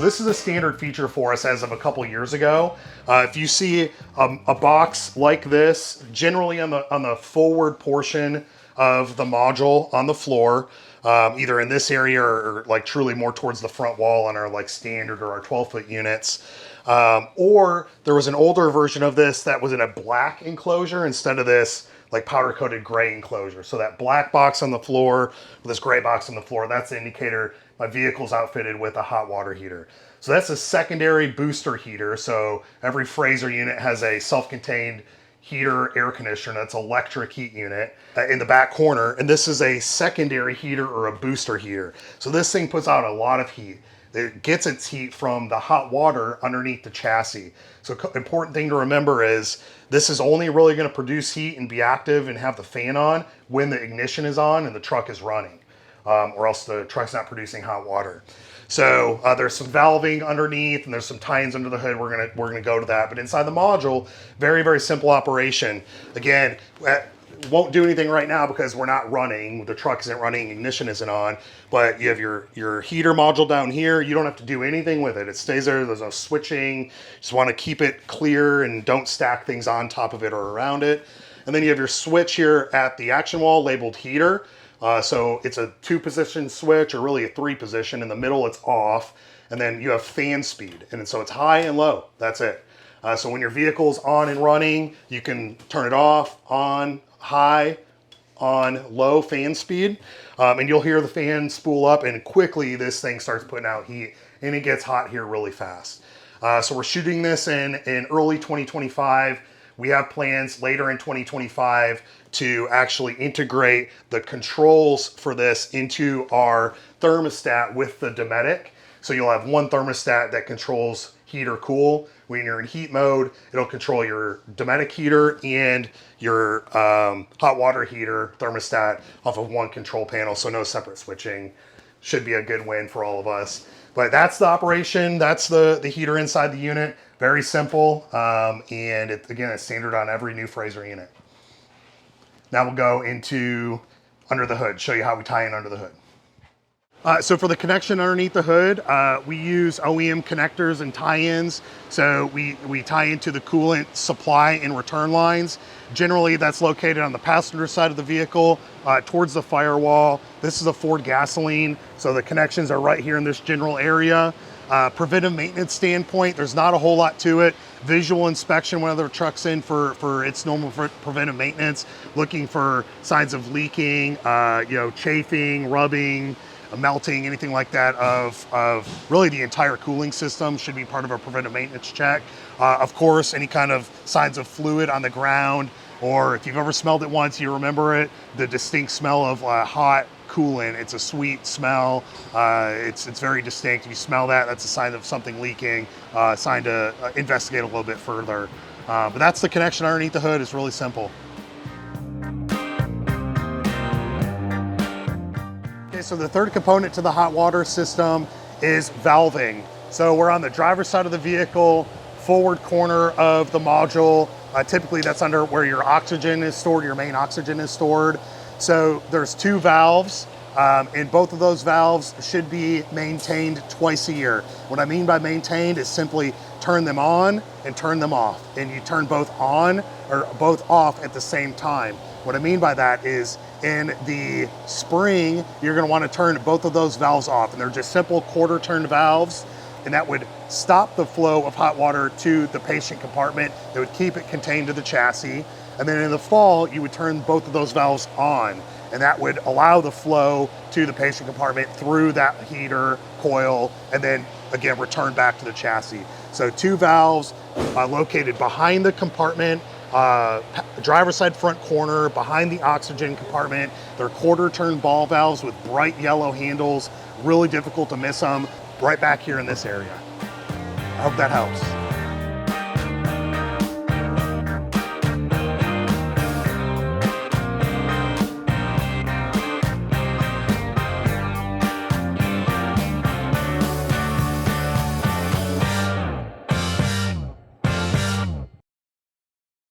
So this is a standard feature for us as of a couple years ago. If you see a box like this, generally on the forward portion of the module on the floor, either in this area or like truly more towards the front wall on our like standard or our 12-foot units. Or there was an older version of this that was in a black enclosure instead of this like powder coated gray enclosure. So that black box on the floor, this gray box on the floor, that's the indicator my vehicle's outfitted with a hot water heater. So that's a secondary booster heater. So every Frazer unit has a self-contained heater air conditioner, that's electric heat unit in the back corner. And this is a secondary heater or a booster heater. So this thing puts out a lot of heat. It gets its heat from the hot water underneath the chassis. So important thing to remember is this is only really going to produce heat and be active and have the fan on when the ignition is on and the truck is running, or else the truck's not producing hot water. So there's some valving underneath and there's some tie-ins under the hood. We're gonna go to that. But inside the module, very, very simple operation. Again, won't do anything right now because we're not running. The truck isn't running, ignition isn't on, but you have your heater module down here. You don't have to do anything with it. It stays there, there's no switching. Just wanna keep it clear and don't stack things on top of it or around it. And then you have your switch here at the action wall labeled heater. So it's a 2-position switch, or really a 3-position. In the middle, it's off. And then you have fan speed. And so it's high and low, that's it. So when your vehicle's on and running, you can turn it off, on, high, on, low fan speed. And you'll hear the fan spool up and quickly this thing starts putting out heat and it gets hot here really fast. So we're shooting this in early 2025. We have plans later in 2025 to actually integrate the controls for this into our thermostat with the Dometic. So you'll have one thermostat that controls heat or cool. When you're in heat mode, it'll control your Dometic heater and your hot water heater thermostat off of one control panel, so no separate switching. Should be a good win for all of us. But that's the operation, that's the heater inside the unit. Very simple, and again, it's standard on every new Frazer unit. Now we'll go into under the hood, show you how we tie in under the hood. So for the connection underneath the hood, we use OEM connectors and tie-ins. So we tie into the coolant supply and return lines. Generally, that's located on the passenger side of the vehicle, towards the firewall. This is a Ford gasoline, so the connections are right here in this general area. Preventive maintenance standpoint, there's not a whole lot to it. Visual inspection whenever the truck's in for its normal preventive maintenance, looking for signs of leaking, chafing, rubbing, melting, anything like that of really the entire cooling system should be part of a preventive maintenance check. Of course, any kind of signs of fluid on the ground, or if you've ever smelled it once, you remember it, the distinct smell of hot coolant. It's a sweet smell. It's very distinct. If you smell that, that's a sign of something leaking, sign to investigate a little bit further. But that's the connection underneath the hood. It's really simple. Okay, so the third component to the hot water system is valving. So we're on the driver's side of the vehicle, forward corner of the module. Typically that's under where your oxygen is stored, your main oxygen is stored. So there's 2 valves, and both of those valves should be maintained twice a year. What I mean by maintained is simply turn them on and turn them off. And you turn both on or both off at the same time. What I mean by that is in the spring, you're gonna wanna turn both of those valves off, and they're just simple quarter-turn valves, and that would stop the flow of hot water to the patient compartment. It would keep it contained to the chassis. And then in the fall, you would turn both of those valves on, and that would allow the flow to the patient compartment through that heater coil, and then again, return back to the chassis. So 2 valves located behind the compartment, driver's side front corner, behind the oxygen compartment. They're quarter-turn ball valves with bright yellow handles, really difficult to miss them, right back here in this area. I hope that helps.